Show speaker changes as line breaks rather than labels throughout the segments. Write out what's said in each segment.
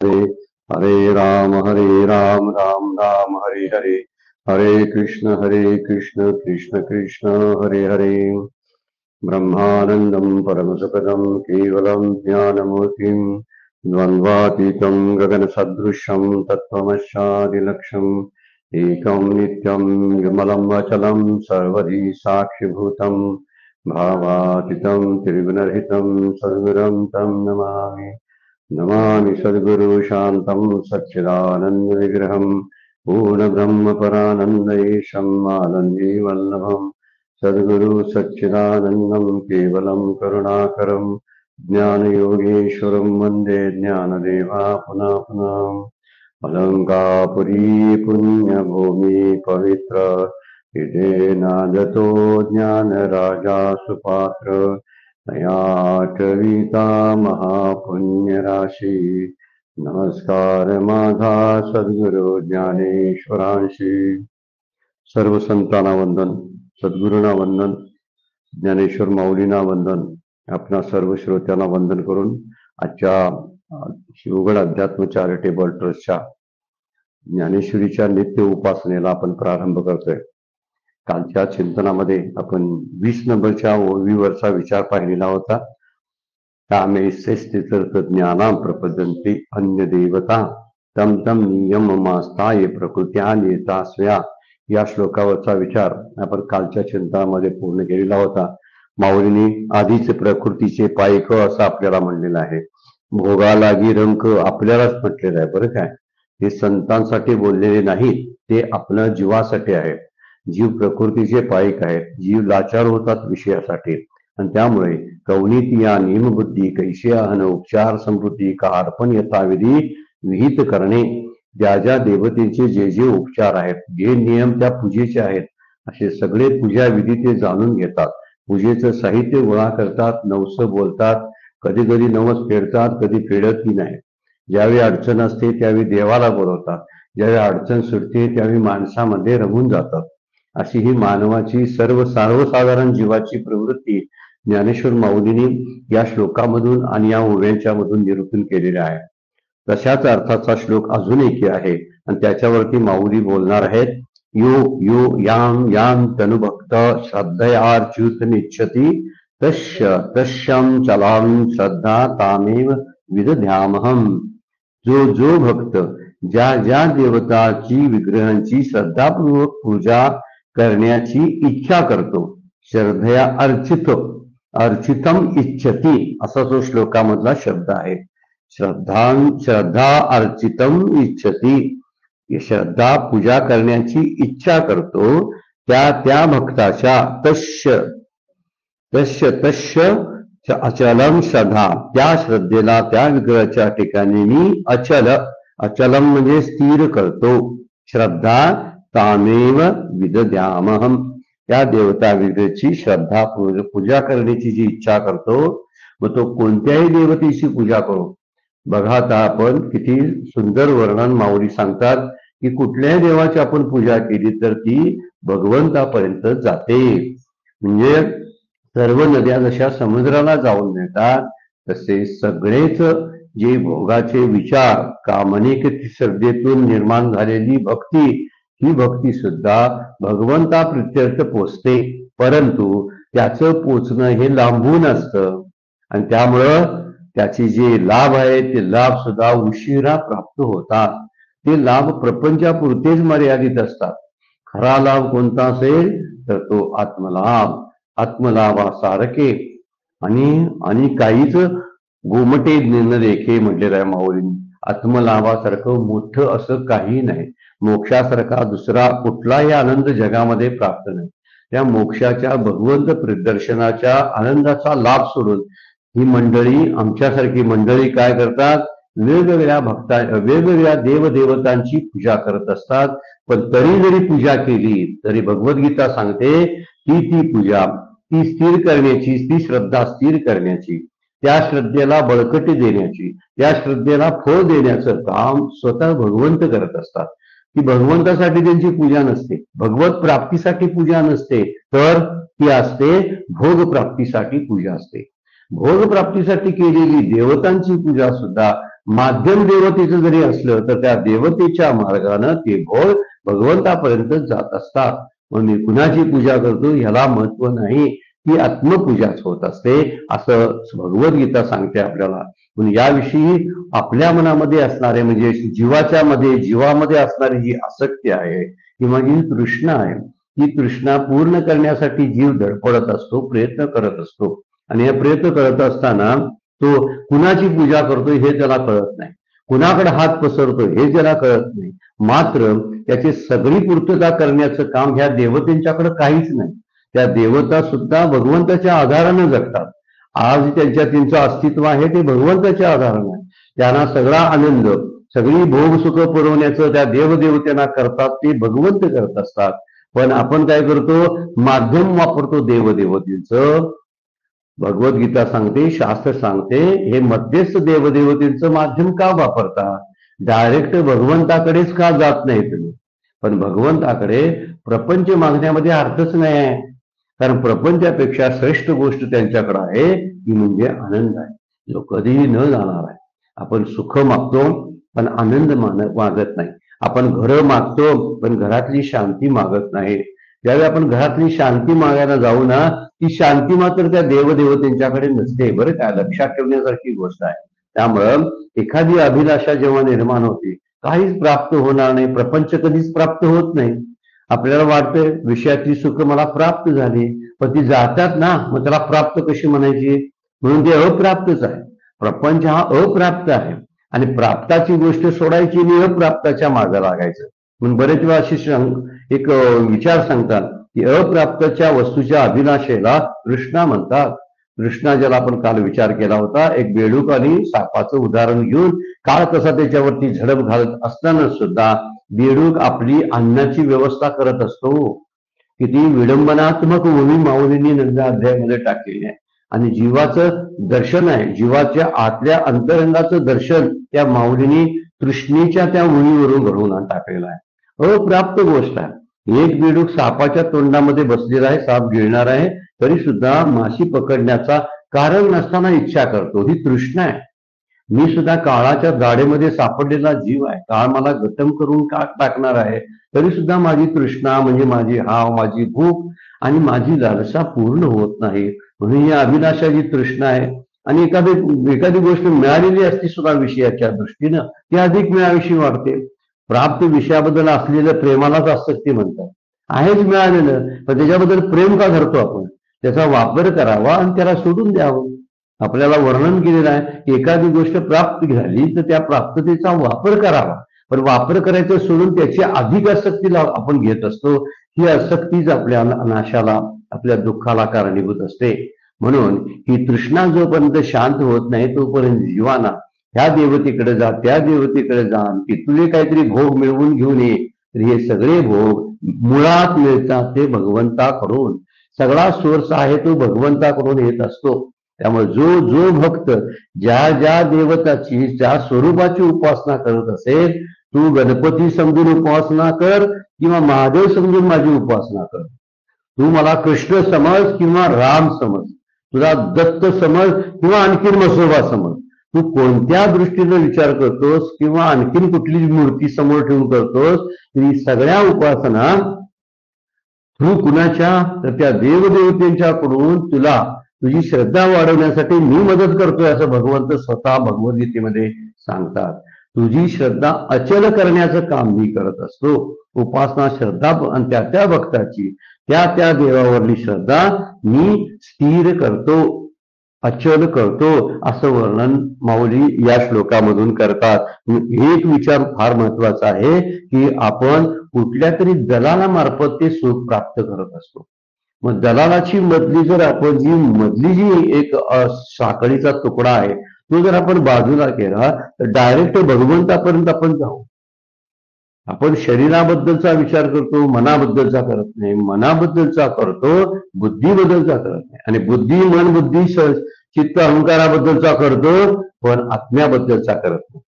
नमस्ते। हरे राम राम राम हरे हरे, हरे कृष्ण कृष्ण कृष्ण हरे हरे। ब्रह्मानंदं परमसुखदं केवलं ज्ञानमूर्तिं द्वन्द्वातीतं गगनसदृशं तत्त्वमस्यादिलक्ष्यम् एकं नित्यं विमलं अचलं सर्वधी साक्षिभूतं भावातीतं त्रिगुणरहितं सद्गुरुं तं नमामि। नमामि सद्गुरु शान्तं सच्चिदानन्दविग्रहं पूर्णब्रह्मपरानन्देशं आनन्दे वल्लभम् सद्गुरु सच्चिदानन्दं केवलं करुणाकरं ज्ञानयोगेश्वरं वन्दे ज्ञानदेवा पुनः पुनः। अलंकापुरी पुण्यभूमि पवित्र इदे नादतो ज्ञानराजा सुपात्र नयाटवीता महापुण्यराशि नमस्कार माझा सद्गुरु ज्ञानेश्वरांशी। सर्व संतांना वंदन, सद्गुरूंना वंदन, ज्ञानेश्वर माऊलींना वंदन, आपणा सर्व श्रोत्यांना वंदन करून आजच्या शिवगड अध्यात्म चॅरिटेबल ट्रस्टच्या ज्ञानेश्वरीच्या नित्य उपासनेला आपण प्रारंभ करतोय। कालच्या चिंतनामध्ये आपण 20 नंबरच्या ओळीवरचा विचार पाहिलेला होता। तामे स्थितीर्थ ज्ञानां प्रपद्यन्ते अन्य देवता तम तम नियममास्ताय प्रकृत्या नेतास्व्या या श्लोकावरचा विचार आपण कालच्या चिंतनामध्ये पूर्ण केलेला होता। माऊलींनी आधीच प्रकृतीचे पायक असं आपल्याला म्हणलेलं आहे, भोगालागी रंक आपल्यालाच म्हटलेलं आहे। बरं काय, हे संतांसाठी बोललेले नाही, ते आपल्या जीवासाठी आहे। जीव प्रकृतीचे पायक आहे, जीव लाचार होतात विषयासाठी, आणि त्यामुळे कवनीत या नियमबुद्धी कैशी आहन उपचार समृद्धी का अर्पण यथाविधी विहित करणे। ज्या ज्या देवतेचे जे जे उपचार आहेत, जे नियम त्या पूजेचे आहेत, असे सगळे पूजा विधी ते जाणून घेतात। पूजेचं साहित्य गोळा करतात, नवस बोलतात, कधी कधी नवस फेडतात, कधी फेडतही नाही। ज्यावेळी अडचण असते त्यावेळी देवाला बोलवतात, ज्यावेळी अडचण सुटते त्यावेळी माणसामध्ये रमून जातात। अशी ही मानवाची सर्वसाधारण जीवाची प्रवृत्ती ज्ञानेश्वर माऊलींनी या श्लोकामधून आणि या ओव्यांच्या मधून निरूपण केलेले आहे। तशाच अर्थाचा श्लोक अजून एक आहे आणि त्याच्यावरती माऊली बोलणार आहेत। यो यो याम याम तनुभक्त श्रद्धयार्च्युत निच्छति तस्यं चलां श्रद्धा तामेव विदध्यामहं। जो जो भक्त ज्या ज्या देवताची विग्रहांची श्रद्धापूर्वक पूजा करण्याची इच्छा करतो, श्रद्धया अर्चितम इच्छति असा जो श्लोकामधला शब्द आहे। श्रद्धा अर्चितम इच्छति, श्रद्धा पूजा करण्याची इच्छा करतो त्या त्या भक्ताच्या तस्य अचलम श्रद्धा, त्या श्रद्धेला त्या विग्रहाच्या ठिकाणी मी अचलम म्हणजे स्थिर करतो, श्रद्धा तामेव विदद्यामहम, त्या देवता विग्रहाची श्रद्धा पूजा करण्याची जी इच्छा करतो, मग तो कोणत्याही देवतेची पूजा करो। बघा आता आपण किती सुंदर वर्णन माऊली सांगतात की कुठल्याही देवाची आपण पूजा केली तर ती भगवंतापर्यंत जाते। म्हणजे सर्व नद्या जशा समुद्राला जाऊन मिळतात, तसे सगळेच जे भोगाचे विचार कामनेक श्रद्धेतून निर्माण झालेली भक्ती, ही भक्ती सुद्धा भगवंता प्रित्यर्थ पोचते, परंतु त्याचं पोचणं हे लांबून असतं आणि त्यामुळं त्याचे जे लाभ आहेत ते लाभ सुद्धा उशिरा प्राप्त होतात। ते लाभ प्रपंचापुरतेच मर्यादित असतात। खरा लाभ कोणता असेल तर तो आत्मलाभ, आत्मलाभासारखे आणि काहीच गोमटे ज्ञान देखे म्हटलेलं आहे माऊलींनी। आत्मलाभासारखं मोठं असं काही नाही, मोक्षासारखा दुसरा कुठलाही आनंद जगामध्ये प्राप्त नाही। त्या मोक्षाच्या भगवंत प्रदर्शनाच्या आनंदाचा लाभ सोडून ही मंडळी, आमच्यासारखी मंडळी काय करतात, वेगवेगळ्या देवदेवतांची पूजा करत असतात। पण तरी जरी पूजा केली तरी भगवद्गीता सांगते ती पूजा, ती स्थिर करण्याची, ती श्रद्धा स्थिर करण्याची, त्या श्रद्धेला बळकटी देण्याची, त्या श्रद्धेला फळ देण्याचं काम स्वतः भगवंत करत असतात। ती भगवंतासाठी त्यांची पूजा नसते, भगवत प्राप्तीसाठी पूजा नसते, तर ती असते भोग प्राप्तीसाठी पूजा असते। भोग प्राप्तीसाठी केलेली देवतांची पूजा सुद्धा माध्यम देवतेचं जरी असलं तर त्या देवतेच्या मार्गानं ते भगवंतापर्यंत जात असतात. मग मी कुणाची पूजा करतो ह्याला महत्व नाही, ती आत्मपूजाच होत असते असं भगवद्गीता सांगते आपल्याला. म्हणून याविषयी आपल्या मनामध्ये असणारे म्हणजे जीवामध्ये असणारी जी आसक्ती आहे किंवा जी तृष्णा आहे, ती तृष्णा पूर्ण करण्यासाठी जीव धडपडत असतो, प्रयत्न करत असतो. आणि हे प्रयत्न करत असताना तो कुणाची पूजा करतोय हे त्याला कळत नाही, कुणाकडे हात पसरतोय हे त्याला कळत नाही. मात्र त्याची सगळी पूर्तता करण्याचं काम ह्या देवतेंच्याकडे काहीच नाही. त्या देवता सुद्धा भगवंताच्या आधारानं जगतात. आज त्यांचं अस्तित्व आहे ते भगवंताच्या आधारानं आहे. त्यांना सगळा आनंद, सगळी भोग सुख पुरवण्याचं त्या देवदेवतेना करतात ते भगवंत करत असतात. पण आपण काय करतो, माध्यम वापरतो देवदेवतेचं. भगवद्गीता सांगते, शास्त्र सांगते, हे मध्यस्थ देवदेवतेचं माध्यम का वापरता, डायरेक्ट भगवंताकडेच का जात नाही तुम्ही. पण भगवंताकडे प्रपंच मागण्यामध्ये अर्थच नाही आहे, कारण प्रपंचापेक्षा श्रेष्ठ गोष्ट त्यांच्याकडे आहे ती म्हणजे आनंद आहे, जो कधीही न जाणार आहे. आपण सुख मागतो पण आनंद मागत नाही. आपण घर मागतो पण घरातली शांती मागत नाही. ज्यावेळी आपण घरातली शांती मागायला जाऊ ना, ती शांती मात्र त्या देवदेवतेंच्याकडे नसते. बरं का, लक्षात ठेवण्यासारखी गोष्ट आहे. त्यामुळं एखादी अभिलाषा जेव्हा निर्माण होते, काहीच प्राप्त होणार नाही, प्रपंच कधीच प्राप्त होत नाही. आपल्याला वाटतंय विषयातली सुख मला प्राप्त झाली, पण ती जातात ना, मग त्याला प्राप्त कशी म्हणायची, म्हणून ते अप्राप्तच आहे. प्रपंच हा अप्राप्त आहे आणि प्राप्ताची गोष्ट सोडायची आणि अप्राप्ताच्या मागे लागायचं. म्हणून बरेच वेळा अशी एक विचार सांगतात की अप्राप्तच्या वस्तूच्या अभिलाषेला तृष्णा म्हणतात. तृष्णा ज्याला आपण काल विचार केला होता, एक बेडूक आणि सापाचं उदाहरण घेऊन काळ कसा त्याच्यावरती झडप घालत असताना सुद्धा बेडूक आपली अन्नाची व्यवस्था करत असतो. किती विडंबनात्मक भूमी माऊलींनी नवव्या अध्यायामध्ये टाकलेली आहे. आणि जीवाचं दर्शन आहे, जीवाच्या आतल्या अंतरंगाचं दर्शन त्या माऊलींनी तृष्णेच्या त्या मुळीवरून घडवून टाकलेलं आहे. अप्राप्त गोष्ट आहे. एक बेडूक सापाच्या तोंडामध्ये बसलेला आहे, साप गिळणार आहे, तरी सुद्धा माशी पकडण्याचा कारण नसताना इच्छा करतो. ही तृष्णा आहे. मी सुद्धा काळाच्या दाढेमध्ये सापडलेला जीव आहे, काळ मला गतम करून का टाकणार आहे, तरी सुद्धा माझी तृष्णा म्हणजे माझी हाव, माझी भूक आणि माझी लालसा पूर्ण होत नाही. म्हणून ही अभिलाषा जी तृष्णा आहे. आणि एखादी गोष्ट मिळालेली असती सुद्धा विषयाच्या दृष्टीनं, ती अधिक मिळावीशी वाटते. प्राप्त विषयाबद्दल असलेलं प्रेमालाच आसक्ती म्हणतात. आहेच मिळालेलं, पण त्याच्याबद्दल प्रेम का धरतो आपण, त्याचा वापर करावा आणि त्याला सोडून द्यावं. आपल्याला वर्णन केलेलं आहे की एखादी गोष्ट प्राप्त झाली तर त्या प्राप्ततेचा वापर करावा, पण वापर करायचं सोडून त्याची अधिक आसक्तीला आपण घेत असतो. ही आसक्तीच आपल्या नाशाला, आपल्या दुःखाला कारणीभूत असते. म्हणून ही तृष्णा जोपर्यंत शांत होत नाही तोपर्यंत जीवाना ह्या देवतेकडे जा, त्या देवतेकडे जा, की तुझे काहीतरी भोग मिळवून घेऊन ये, तर हे सगळे भोग मुळात मिळतात ते भगवंताकडून. सगळा सोर्स आहे तो भगवंताकडून येत असतो. त्यामुळे जो भक्त ज्या ज्या देवताची, ज्या स्वरूपाची उपासना करत असेल, तू गणपती समजून उपासना कर किंवा महादेव समजून माझी उपासना कर, तू मला कृष्ण समज किंवा राम समज, तुला दत्त समज किंवा आणखीन मसोबा समज, तू कोणत्या दृष्टीने विचार करतोस किंवा आणखीन कुठली मूर्ती समोर ठेवून करतोस, ती सगळ्या उपासना तू कुणाच्या, तर त्या देवदेवतेंच्याकडून तुला तुझी श्रद्धा वाढवण्यासाठी मी मदत करतोय असं भगवंत स्वतः भगवद्गीतेमध्ये सांगतात. तुझी श्रद्धा अचल करण्याचं काम मी करत असतो. उपासना श्रद्धा आणि त्या त्या भक्ताची, त्या त्या देवावरली श्रद्धा मी स्थिर करतो, अचल करतो असं वर्णन माऊली या श्लोकामधून करतात. एक विचार फार महत्वाचा आहे की आपण कुठल्या तरी दलालामार्फत ते सुख प्राप्त करत असतो. मग दलालाची मधली जी एक साखळीचा तुकडा आहे तो जर आपण बाजूला केला तर डायरेक्ट भगवंतापर्यंत आपण जाऊ. आपण शरीराबद्दलचा विचार करतो, मनाबद्दलचा करत नाही, मनाबद्दलचा करतो, बुद्धीबद्दलचा करत नाही, आणि मन बुद्धी चित्त अहंकाराबद्दलचा करतो, पण आत्म्याबद्दलचा करत नाही.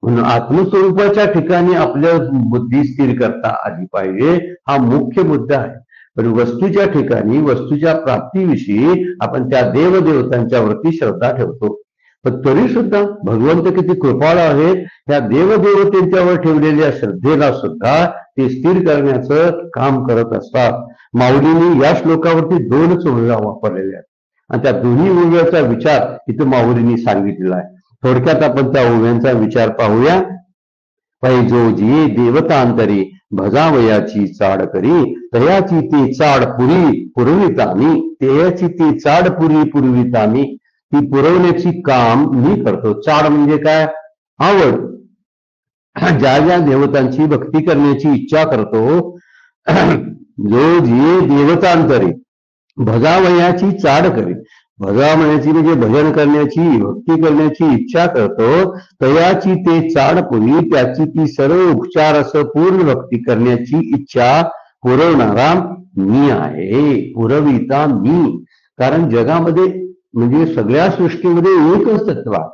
म्हणून आत्मस्वरूपाच्या ठिकाणी आपल्या बुद्धी स्थिर करता आली पाहिजे, हा मुख्य मुद्दा आहे. पण वस्तूच्या ठिकाणी, वस्तूच्या प्राप्तीविषयी आपण त्या देवदेवतांच्या वरती श्रद्धा ठेवतो. पण तरी सुद्धा भगवंत किती कृपाळ आहेत, त्या देवदेवतेंच्यावर ठेवलेल्या श्रद्धेला सुद्धा ते स्थिर करण्याचं काम करत असतात. माऊलींनी या श्लोकावरती 2च ओव्या वापरलेल्या आहेत आणि त्या दोन्ही ओव्याचा विचार इथं माऊलींनी सांगितलेला आहे. थोडक्यात आपण त्या ओव्यांचा विचार पाहूया. पैजो जी देवतांतरी भजावयाची चाड करी, तयाची ती चाड पुरवितामी, तयाची ती चाड पुरवितामी, ती पुरवण्याची काम मी करतो. चाड म्हणजे काय? आवड. ज्या ज्या देवतांची भक्ती करण्याची इच्छा करतो, जो जी देवतांतरी भजावयाची चाड करी, भजा म्हणायची म्हणजे भजन करण्याची, भक्ती करण्याची इच्छा करतो, तयाची ते चाडपुरी, त्याची ती सर्व उपचार असं पूर्ण भक्ती करण्याची इच्छा पुरवणारा मी आहे, पुरविता मी. कारण जगामध्ये म्हणजे सगळ्या सृष्टीमध्ये एकच तत्व आहे,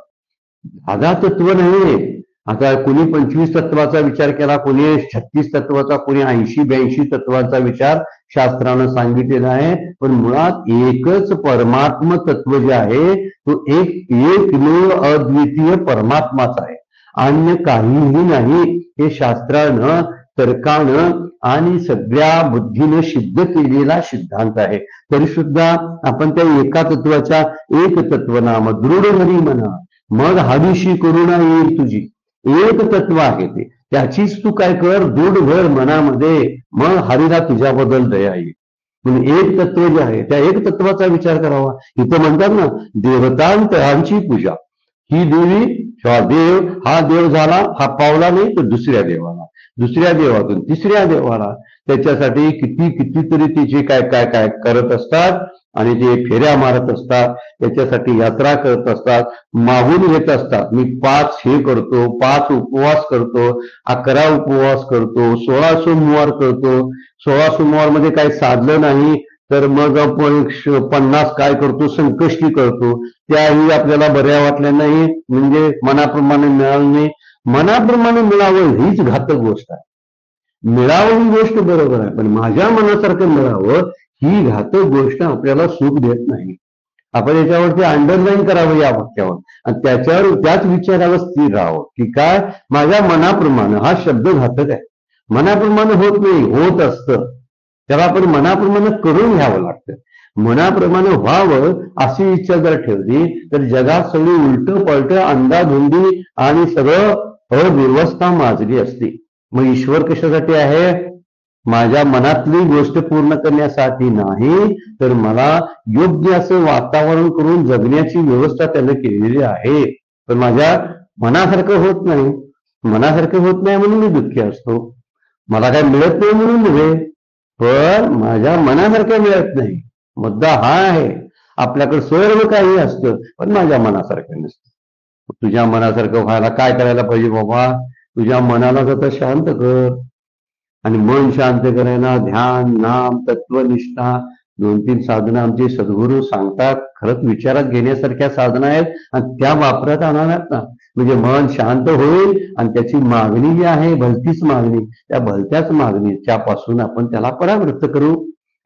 10 तत्व नाही. आता कोणी 25 तत्वाचा विचार केला, कोणी 36 तत्वाचा, कोणी 80-82 तत्वाचा विचार शास्त्रानं सांगितलेला आहे. पण मुळात एकच परमात्म तत्व जे आहे तो एकमेव अद्वितीय परमात्माच आहे, अन्य काहीही नाही. हे शास्त्रानं, तर्कानं आणि सगळ्या बुद्धीनं सिद्ध केलेला सिद्धांत आहे. तरी सुद्धा आपण त्या एका तत्वाच्या एक तत्व नाम दृढ हरी म्हणा, मग हाडीशी करुणा येईल तुझी. एक तत्व आहे ते, त्याचीच तू काय कर, दृढ भर मनामध्ये, मग हरीला तुझ्याबद्दल दया येईल. म्हणून एक तत्व जे आहे त्या एक तत्वाचा विचार करावा. इथं म्हणतात ना, देवतांतरांची पूजा. ही देवी किंवा देव, हा देव झाला, हा पावला नाही तर दुसऱ्या देवाला, दुसऱ्या देवातून तिसऱ्या देवाला, त्याच्यासाठी कितीतरी तिचे काय काय काय करत असतात आणि ते फेऱ्या मारत असतात, त्याच्यासाठी यात्रा करत असतात, मागून घेत असतात. मी 5 हे करतो, 5 उपवास करतो, 11 उपवास करतो, 16 सोमवार करतो, 16 सोमवार मध्ये काही साधलं नाही तर मग आपण 50 काय करतो, संकष्टी करतो. त्याही आपल्याला बऱ्या वाटल्या नाही, म्हणजे मनाप्रमाणे मिळालं नाही. मनाप्रमाणे मिळावं हीच घातक गोष्ट आहे. मिळावं ही गोष्ट बरोबर आहे, पण माझ्या मनासारखं मिळावं ही घातक गोष्ट आपल्याला सुख देत नाही. आपण याच्यावरती अंडरलाईन करावं या वाक्यावर आणि त्याच्यावर त्याच विचारावर स्थिर राहावं की काय, माझ्या मनाप्रमाणे. हा शब्द घातक आहे. मनाप्रमाणे होत नाही, होत असतं. त्याला आपण मनाप्रमाणे करून घ्यावं लागतं. मनाप्रमाणे व्हावं अशी इच्छा जर ठेवली तर जगात सगळी उलट पलट, अंधाधुंदी आणि सगळं अव्यवस्था माजली असती. मग ईश्वर कशासाठी आहे? माझ्या मनातली गोष्ट पूर्ण करण्यासाठी नाही, तर मला योग्य असं वातावरण करून जगण्याची व्यवस्था त्याने केलेली आहे. पण माझ्या मनासारखं होत नाही. मनासारखं होत नाही म्हणून मी दुःखी असतो. मला काय मिळत नाही म्हणून नव्हे, पण माझ्या मनासारखं मिळत नाही. मुद्दा हा आहे. आपल्याकडे सर्व काही असतं पण माझ्या मनासारखं नसतं. तुझ्या मनासारखं व्हायला काय करायला पाहिजे बाबा? तुझ्या मनाला स्वतः शांत कर. आणि मन शांत करायला ध्यान, नाम, तत्वनिष्ठा 2-3 साधनं आमचे सद्गुरू सांगतात. खरंच विचारात घेण्यासारख्या साधनं आहेत आणि त्या वापरात आणाव्यात ना, म्हणजे मन शांत होईल आणि त्याची मागणी जी आहे भलतीच मागणी, त्या भलत्याच मागणीच्या पासून आपण त्याला परावृत्त करू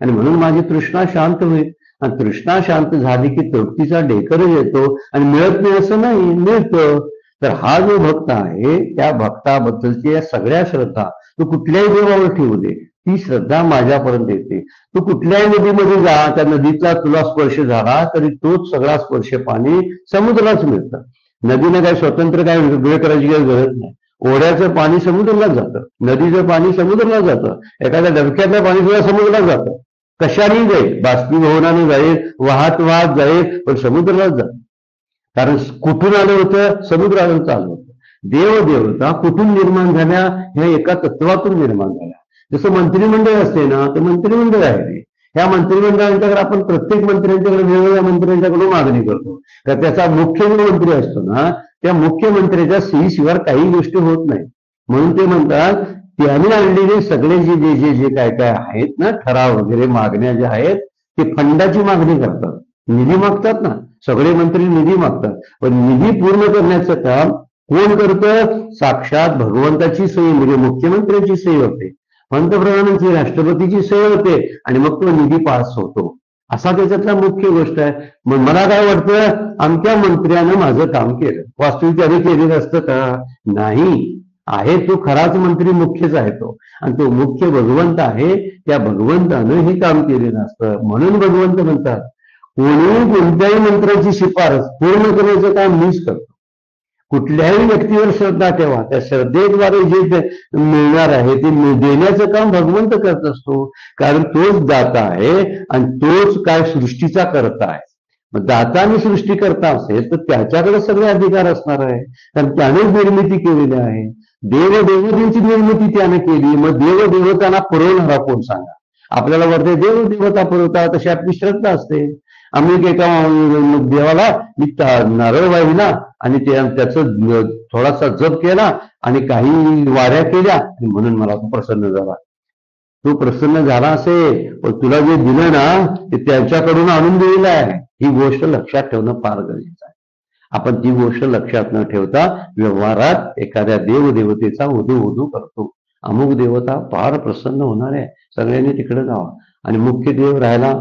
आणि म्हणून माझी तृष्णा शांत होईल. आणि तृष्णा शांत झाली की तृप्तीचा डेकर येतो आणि मिळत नाही असं नाही, मिळतं. तर हा जो भक्त आहे त्या भक्ताबद्दलची या सगळ्या श्रद्धा तू कुठल्याही देवावर ठेवू दे, ती श्रद्धा माझ्यापर्यंत येते. तू कुठल्याही नदीमध्ये जा, त्या नदीचा तुला स्पर्श झाला तरी तोच सगळा स्पर्श पाणी समुद्रालाच मिळतं. नदीने काय स्वतंत्र काय वेगळं करायची काही गरज नाही. ओढ्याचं पाणी समुद्रालाच जातं, नदीचं पाणी समुद्राला जातं, एखाद्या डबक्यातलं पाणी सुद्धा समुद्राला जातं. कशाने जाईल? बाष्पीभवनाने जाईल, वाहत वाहत जाईल, पण समुद्रालाच जात. कारण कुठून आलं होतं? समुद्रावरून चालू होतं. देवदेवता कुठून निर्माण झाल्या? ह्या एका तत्वातून निर्माण झाल्या. जसं मंत्रिमंडळ असते ना, तर मंत्रिमंडळ आहे ते. ह्या मंत्रिमंडळांच्याकडे आपण प्रत्येक मंत्र्यांच्याकडे वेगवेगळ्या मंत्र्यांच्याकडून मागणी करतो. तर त्याचा मुख्य जो मंत्री असतो ना, त्या मुख्यमंत्र्याच्या सहीशिवाय काही गोष्टी होत नाही. म्हणून ते म्हणतात त्यांनी आणलेले सगळे जे जे जे काय काय आहेत ना, ठराव वगैरे मागण्या ज्या आहेत, ते फंडाची मागणी करतात, निधी मागतात ना. सगळे मंत्री निधी मागतात, पण निधी पूर्ण करण्याचं काम कोण करतं? साक्षात भगवंताची सही म्हणजे मुख्यमंत्र्यांची सही होते, पंतप्रधानांची, राष्ट्रपतीची सही होते आणि मग तो निधी पास होतो. असा त्याच्यातला मुख्य गोष्ट आहे. मग मला काय वाटतं, आमच्या मंत्र्यानं माझं काम केलं. वास्तविक त्याने केलेलं असतं का? नाही. आहे तो खराच मंत्री, मुख्यच आहे तो, आणि तो मुख्य भगवंत आहे. त्या भगवंतानं हे काम केलेलं असतं. म्हणून भगवंत म्हणतात, कोणी कोणत्याही मंत्र्याची शिफारस पूर्ण करण्याचं काम मीच करतो. कुठल्याही व्यक्तीवर श्रद्धा ठेवा, त्या श्रद्धेद्वारे जे मिळणार आहे ते देण्याचं काम भगवंत करत असतो. कारण तोच दाता आहे आणि तोच काय सृष्टीचा करता आहे. मग दाता आणि सृष्टी करता असेल तर त्याच्याकडे सगळे अधिकार असणार आहे, कारण त्याने निर्मिती केलेली आहे. देवदेवतेची निर्मिती त्याने केली. मग देवदेवतांना पुरवणारा कोण सांगा? आपल्याला वाटते देवदेवता पुरवतात, तशी आपली श्रद्धा असते. आम्ही एका देवाला मी नारळ वाहिला आणि त्याचं थोडासा जप केला आणि काही वाऱ्या केल्या आणि म्हणून मला तो प्रसन्न झाला. तो प्रसन्न झाला असेल, पण तुला जे दिलं ना ते त्यांच्याकडून आणून दिलेलं आहे. ही गोष्ट लक्षात ठेवणं फार गरजेचं आहे. आपण ती गोष्ट लक्षात न ठेवता व्यवहारात एखाद्या देवदेवतेचा उदू करतो. अमुक देवता फार प्रसन्न होणार आहे, सगळ्यांनी तिकडे जावा. आणि मुख्य देव राहायला,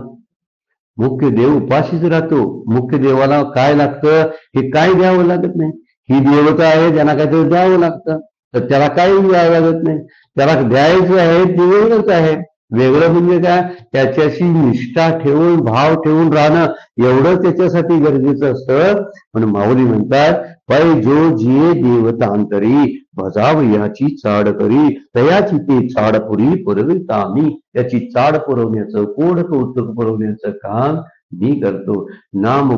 मुख्य देव उपाशीच राहतो. मुख्य देवाला काय लागतं हे काय द्यावं लागत नाही. ही देवता आहे, त्यांना काहीतरी द्यावं लागतं, तर त्याला काही द्यावं लागत नाही. त्याला द्यायचं आहे ते वेगळंच आहे. वेगळं म्हणजे काय? त्याच्याशी निष्ठा ठेवून, भाव ठेवून राहणं एवढं त्याच्यासाठी गरजेचं असतं. पण माऊली म्हणतात, पै जो जिये देवतांतरी भजाव याची चाड करी, तयाची ते चाडपुरी पुरविता मी. त्याची चाड पुरवण्याचं, कोड कौतुक पुरवण्याचं काम मी करतो. नाम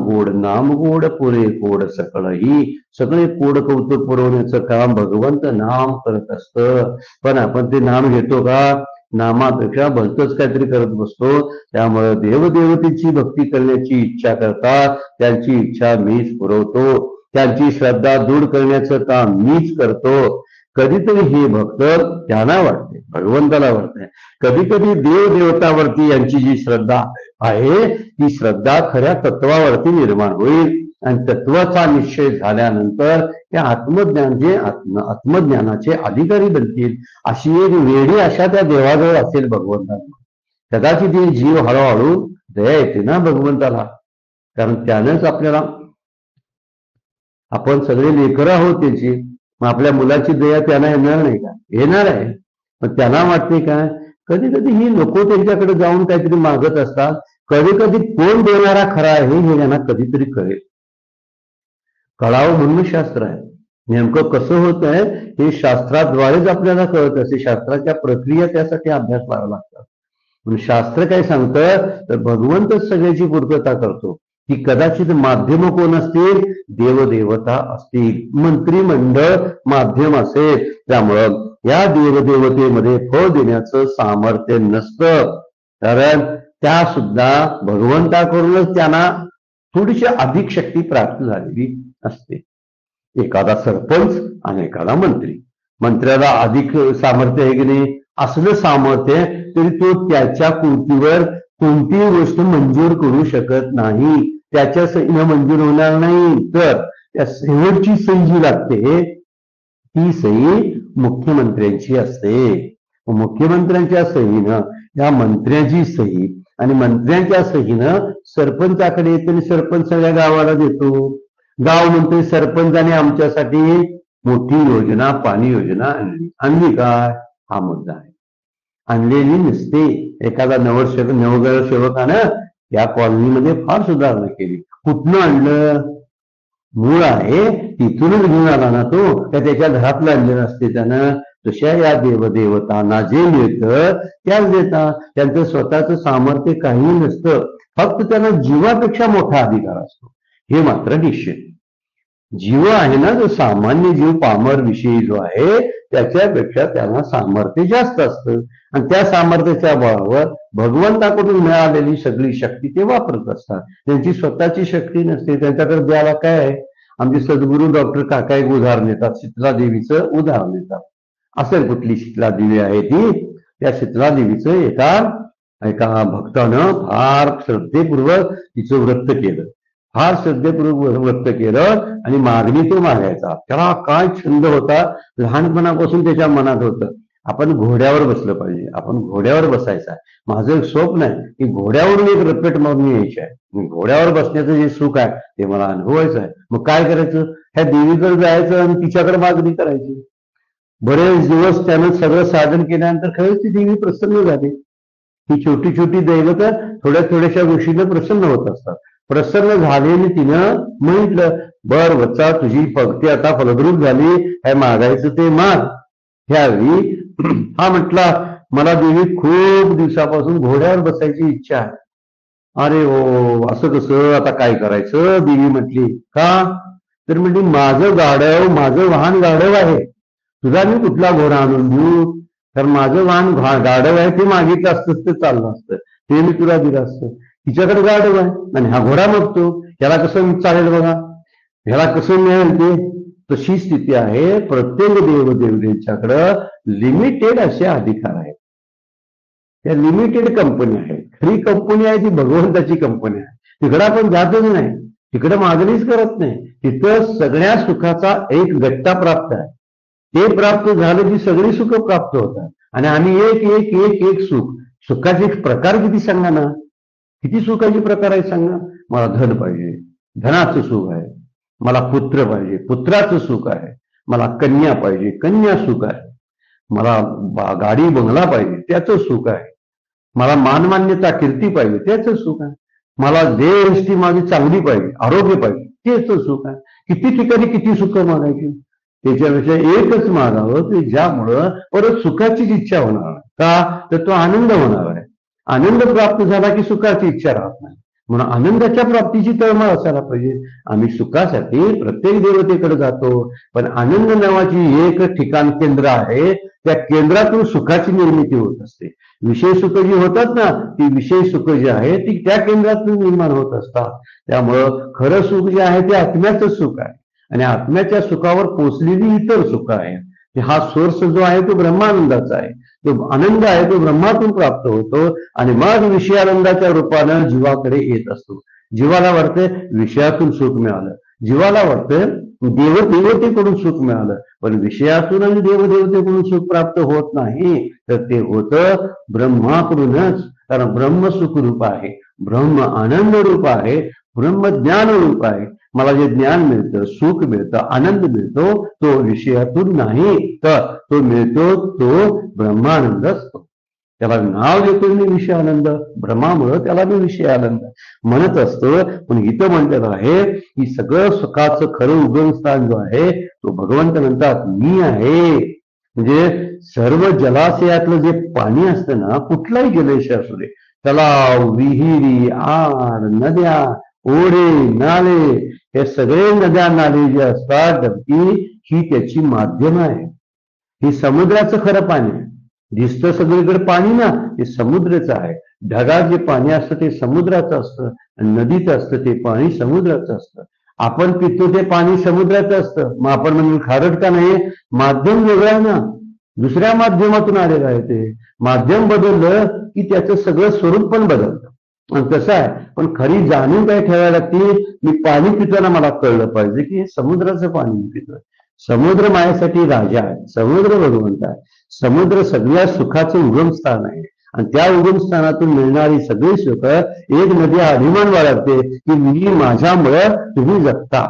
गोड पुरे कोड सकळही. सगळे कोड कौतुक पुरवण्याचं काम भगवंत नाम करत असतं. पण आपण ते नाम घेतो का? नामापेक्षा भलतच काहीतरी करत बसतो. त्यामुळे देवदेवतेची भक्ती करण्याची इच्छा करतात, त्यांची इच्छा मीच पुरवतो. त्यांची श्रद्धा दूर करण्याचं काम मीच करतो. कधीतरी हे भक्त त्यांना वाटते, भगवंताला वाटते. कधी कधी देवदेवतावरती यांची जी श्रद्धा आहे ती श्रद्धा खऱ्या तत्वावरती निर्माण होईल, आणि तत्वाचा निश्चय झाल्यानंतर त्या आत्मज्ञानाचे अधिकारी बनतील. अशी एक वेळी अशा त्या देवाजवळ असेल भगवंताला. कदाचित हे जीव हळूहळू दया येते ना भगवंताला, कारण त्यानंच आपल्याला, आपण सगळे लेकरं आहोत त्याची. मग आपल्या मुलाची दया त्यांना येणार नाही का? येणार आहे. पण त्यांना वाटते काय, कधी कधी ही लोक त्यांच्याकडे जाऊन काहीतरी मागत असतात. कधी कधी कोण देणारा खरा आहे हे त्यांना कधीतरी कळेल. कळावं म्हणून शास्त्र आहे. नेमकं कसं होत आहे हे शास्त्राद्वारेच आपल्याला कळत असते. शास्त्राच्या प्रक्रिया त्यासाठी अभ्यास करावा लागतात. म्हणून शास्त्र काय सांगतं, तर भगवंतच सगळ्याची पूर्तता करतो. की कदाचित माध्यम कोण असतील? देवदेवता असतील, मंत्रिमंडळ माध्यम असेल. त्यामुळं या देवदेवतेमध्ये फळ देण्याचं सामर्थ्य नसतं, कारण त्या सुद्धा भगवंताकडूनच त्यांना थोडीशी अधिक शक्ती प्राप्त झालेली असते. एखादा सरपंच आणि एखादा मंत्री, मंत्र्याला अधिक सामर्थ्य आहे की नाही? असलं सामर्थ्य तरी तो त्याच्या कृतीवर कोणतीही गोष्ट मंजूर करू शकत नाही. त्याच्या सहीनं मंजूर होणार नाही. तर त्या शेवटची सही जी लागते ती सही मुख्यमंत्र्यांची असते. मुख्यमंत्र्यांच्या सहीनं या मंत्र्याची सही आणि मंत्र्यांच्या सहीनं सरपंचाकडे येते आणि सरपंच सगळ्या गावाला देतो. गाव म्हणते सरपंचाने आमच्यासाठी मोठी योजना, पाणी योजना आणली काय? हा मुद्दा आहे. आणलेली नसते. एखादा नवरसेवकानं या कॉलनीमध्ये फार सुधारणा केली. कुठनं आणलं? मूळ आहे तिथूनच घेऊन आला ना तो, त्याच्या घरातलं आणलेलं असते त्यानं. तशा या देवदेवतांना जे मिळतं त्याच देतात. त्यांचं स्वतःचं सामर्थ्य काही नसतं. फक्त त्यांना जीवापेक्षा मोठा अधिकार असतो, हे मात्र निश्चित. जीव आहे ना, जो सामान्य जीव पामर विषयी जो आहे त्याच्यापेक्षा त्यांना सामर्थ्य जास्त असतं, आणि त्या सामर्थ्याच्या बळावर भगवंताकडून मिळालेली सगळी शक्ती ते वापरत असतात. त्यांची स्वतःची शक्ती नसते. त्यांच्याकडे द्यायला काय आहे? आमचे सद्गुरू डॉक्टर काका एक उदाहरण देतात, शीतला देवीचं उदाहरण देतात. असेल कुठली शीतला देवी आहे ती, त्या शीतला देवीचं एका भक्तानं फार श्रद्धेपूर्वक तिचं व्रत केलं. फार श्रद्धेपूर्वक व्रत केलं आणि मागणी तो मागायचा. त्याला काय छंद होता, लहानपणापासून त्याच्या मनात होतं. आपण घोड्यावर बसलं पाहिजे, आपण घोड्यावर बसायचं आहे. माझं एक स्वप्न आहे की घोड्यावरून एक रपेट मारून यायची आहे. घोड्यावर बसण्याचं जे सुख आहे ते मला अनुभवायचं आहे. मग काय करायचं, ह्या देवीकडे जायचं आणि तिच्याकडे मागणी करायची. बरेच दिवस त्यानं सगळं साधन केल्यानंतर खरंच ती देवी प्रसन्न झाली. ही छोटी छोटी दैवत थोड्या थोड्याशा गोष्टीनं प्रसन्न होत असतात. प्रसन्न झालेली तिनं म्हटलं, बर वच्चा तुझी भक्ती आता फलद्रूप झाली, काय मागायचं ते माग. ह्यावेळी हा म्हटला, मला देवी खूप दिवसापासून घोड्यावर बसायची इच्छा आहे. अरे हो, असं कसं, आता काय करायचं. देवी म्हटली, का तर म्हटली, माझं वाहन गाढव आहे, तुझा मी कुठला घोडा आणून देऊ. कारण माझं वाहन गाढव आहे, ते मागितलं असतं ते चाललं असतं, ते मी तुला दिलं असतं. तिच्याकडे गाढव आहे आणि हा घोडा मागतो, ह्याला कसं चालेल बघा, ह्याला कसं मिळेल ते. तशी स्थिती आहे. प्रत्येक देवदेवतेच्याकडं लिमिटेड असे अधिकार आहेत. त्या लिमिटेड कंपनी आहे. खरी कंपनी आहे ती भगवंताची कंपनी आहे. तिकडं आपण जातच नाही, तिकडे मागणीच करत नाही. तिथं सगळ्या सुखाचा एक गट्टा प्राप्त आहे. ते प्राप्त झालं की सगळी सुख प्राप्त होतात. आणि आम्ही एक एक एक एक सुखाचे प्रकार किती सांगा ना, किती सुखाचे प्रकार आहेत सांगा. मला धन पाहिजे, धनाचं सुख आहे. मला पुत्र पाहिजे, पुत्राचं सुख आहे. मला कन्या पाहिजे, कन्या सुख आहे. मला गाडी बंगला पाहिजे, त्याचं सुख आहे. मला मानमान्यता कीर्ती पाहिजे, त्याचं सुख आहे. मला देहदृष्टी माझी चांगली पाहिजे, आरोग्य पाहिजे, त्याचं सुख आहे. किती ठिकाणी किती सुख मागायची. त्याच्यापेक्षा एकच मागावं की ज्यामुळं परत सुखाचीच इच्छा होणार नाही. का तर तो आनंद होणार आहे. आनंद प्राप्त झाला की सुखाची इच्छा राहत नाही. म्हणून आनंदाच्या प्राप्तीची तळमळ असायला पाहिजे. आम्ही सुखासाठी प्रत्येक देवतेकडे जातो, पण आनंद नावाची एक ठिकाण केंद्र आहे. त्या केंद्रातून सुखाची निर्मिती होत असते. विषय सुख जी होतात ना, ती विषय सुख जी आहे ती त्या केंद्रातून निर्माण होत असतात. त्यामुळं खरं सुख जे आहे ते आत्म्याचं सुख आहे आणि आत्म्याच्या सुखावर पोचलेली इतर सुख आहे. हा सोर्स जो आहे तो ब्रह्मानंदाचा आहे. तो आनंद आहे तो ब्रह्मातून प्राप्त होतो आणि मग विषयानंदाच्या रूपानं जीवाकडे येत असतो. जीवाला वाटतं विषयातून सुख मिळालं, जीवाला वाटतं देवदेवतेकडून सुख मिळालं, पण विषयातून आणि देवदेवतेकडून सुख प्राप्त होत नाही. तर ते होतं ब्रह्माकडूनच. कारण ब्रह्म सुख रूप आहे, ब्रह्म आनंद रूप आहे, ब्रह्म ज्ञान रूप आहे. मला जे ज्ञान मिळतं, सुख मिळतं, आनंद मिळतो, तो विषयातून नाही, तर तो मिळतो तो ब्रह्मानंद असतो. त्याला नाव देतो मी विषय आनंद, ब्रह्मामुळं त्याला मी विषय आनंद म्हणत असतो. पण इथं म्हणलेलं आहे की सगळं सुखाचं खरं उगमस्थान जो आहे तो भगवंत म्हणतात मी आहे. म्हणजे सर्व जलाशयातलं जे पाणी असतं ना, कुठलाही जलाशय असू दे, तलाव, विहिरी, आर, नद्या, ओढे, नाले, हे सगळे नद्या नाले जे असतात ही त्याची माध्यम आहे. हे समुद्राचं खरं पाणी आहे. दिसतं सगळीकडे पाणी ना, ते समुद्राचं आहे. ढगात जे पाणी असतं ते समुद्राचं असतं आणि नदीत असतं ते पाणी समुद्राचं असतं. आपण पितो ते पाणी समुद्राचं असतं. मग आपण म्हणजे खारट का नाही, माध्यम वेगळं आहे ना, दुसऱ्या माध्यमातून आलेलं आहे. ते माध्यम बदललं की त्याचं सगळं स्वरूप पण बदलतं. आणि कसं आहे, पण खरी जाणीव काय ठेवायला लागते, मी पाणी पिताना मला कळलं पाहिजे की हे समुद्राचं पाणी मी पितोय. समुद्र माझ्यासाठी राजा आहे, समुद्र भगवंत आहे. समुद्र सगळ्या सुखाचं उगमस्थान आहे आणि त्या उगमस्थानातून मिळणारी सगळी सुख एक नदी अभिमान बाळगते की मी माझ्यामुळं तुम्ही जगता.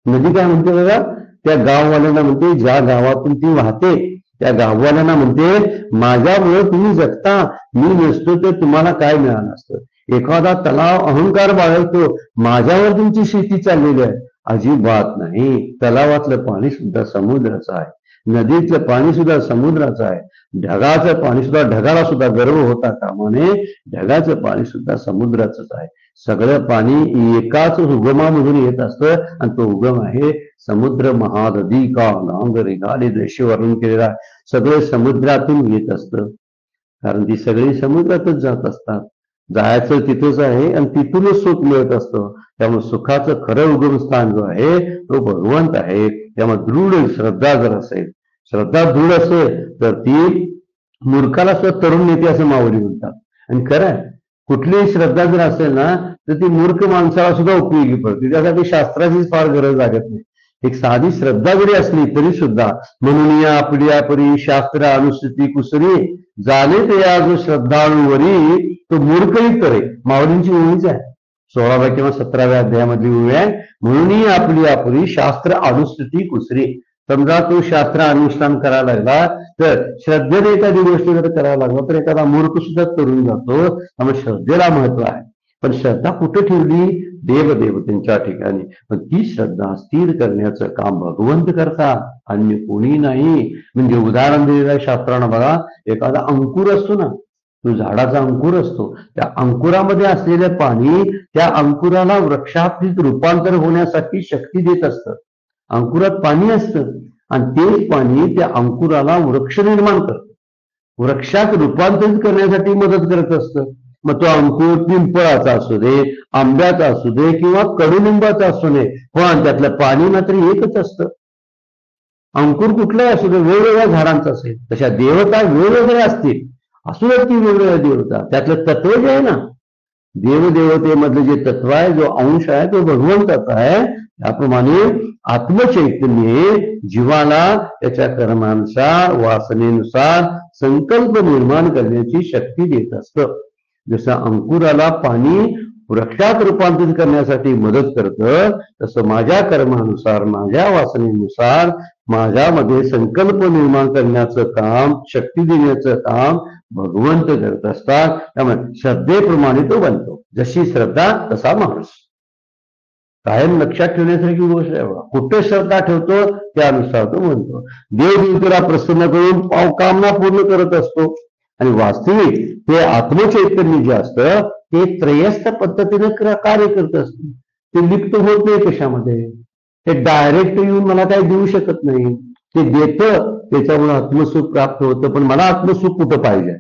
नदी काय म्हणते बघा, त्या गाववाल्यांना म्हणते, ज्या गावातून ती वाहते त्या गाववाल्यांना म्हणते माझ्यामुळे तुम्ही जगता, मी नसतो तर तुम्हाला काय मिळालं असतं. एखादा तलाव अहंकार बाळगतो, माझ्यावर तुमची शेती चाललेली आहे. अजिबात नाही. तलावातलं पाणी सुद्धा समुद्राचं आहे, नदीतलं पाणी सुद्धा समुद्राचं आहे, ढगाचं पाणी सुद्धा, ढगाला सुद्धा गर्व होता कामा नये, ढगाचं पाणी सुद्धा समुद्राचंच आहे. सगळं पाणी एकाच उगमामधून येत असतं आणि तो उगम आहे समुद्र महानदी का नांग रेगाले दृश्य वर्णन केलेला. सगळे समुद्रातून येत असतं, कारण ती सगळी समुद्रातच जात असतात. जायचं तिथंच आहे आणि तिथूनच सुख मिळत असतं. त्यामुळे सुखाचं खरं उगमस्थान जो आहे तो भगवंत आहे. त्यामुळे दृढ श्रद्धा जर असेल, श्रद्धा दृढ असेल तर ती मूर्खाला सुद्धा तरुण नेते असं माऊली म्हणतात. आणि खरं आहे, कुठलीही श्रद्धा जर असेल ना तर ती मूर्ख माणसाला सुद्धा उपयोगी पडते. त्यासाठी शास्त्राचीच फार गरज लागत नाही. एक साधी श्रद्धा जरी असली तरी सुद्धा म्हणून या आपल्या परी शास्त्र अनुसूती कुसरी जाणे ते या जो श्रद्धाळूवरी तो मूर्खही करे. माऊलींची ओळीच आहे 16व्या किंवा 17व्या अध्यायामधली ओळी आहे. म्हणून आपली आपली शास्त्र अनुसूती कुसरी. समजा तो शास्त्र अनुष्ठान करायला लागला तर श्रद्धेने एखादी गोष्ट जर करायला लागला तर एखादा मूर्ख सुद्धा करून जातो. त्यामुळे श्रद्धेला महत्व आहे. पण श्रद्धा कुठे ठेवली? देवदेवतेंच्या ठिकाणी. पण ती श्रद्धा स्थिर करण्याचं काम भगवंत करतात, अन्य कोणी नाही. म्हणजे उदाहरण दिलेलं आहे शास्त्रानं बघा. एखादा अंकुर असतो ना, तो झाडाचा अंकुर असतो. त्या अंकुरामध्ये असलेलं पाणी त्या अंकुराला वृक्षात रूपांतर होण्यासाठी शक्ती देत असतं. अंकुरात पाणी असतं आणि तेच पाणी त्या अंकुराला वृक्ष निर्माण करतं, वृक्षात रूपांतरित करण्यासाठी मदत करत असतं. मग तो अंकुर पिंपळाचा असू दे, आंब्याचा असू दे किंवा कडुलिंबाचा असू दे, पण त्यातलं पाणी मात्र एकच असतं. अंकुर कुठलाही असू दे, वेगवेगळ्या झाडांचा असेल. तशा देवता वेगवेगळ्या असतील, असू देत ती वेगवेगळ्या देवता. त्यातलं तत्व जे आहे ना, देवदेवतेमधलं जे तत्व आहे, जो अंश आहे तो भगवंताचा आहे. त्याप्रमाणे आत्मचैतन्य जीवाला त्याच्या कर्मानुसार वासनेनुसार संकल्प निर्माण करण्याची शक्ती देत असतं. जसं अंकुराला पाणी वृक्षात रूपांतरित करण्यासाठी मदत करतं, तसं माझ्या कर्मानुसार माझ्या वासनेनुसार माझ्यामध्ये संकल्प निर्माण करण्याचं काम, शक्ती देण्याचं काम भगवंत करत असतात. त्यामुळे श्रद्धेप्रमाणे तो बनतो. जशी श्रद्धा तसा माणूस. कायम लक्षात ठेवण्यासारखी गोष्ट आहे बघा. कुठे श्रद्धा ठेवतो त्यानुसार तो म्हणतो. देवदेवतेला प्रसन्न करून कामना पूर्ण करत असतो. आणि वास्तविक हे आत्मचैतन्य जे असतं ते त्रयस्थ पद्धतीने कार्य करत असतं. ते लिप्त होत नाही कशामध्ये. ते डायरेक्ट येऊन मला काही देऊ शकत नाही. ते देतं, त्याच्यामुळे आत्मसुख प्राप्त होतं. पण मला आत्मसुख कुठं पाहिजे?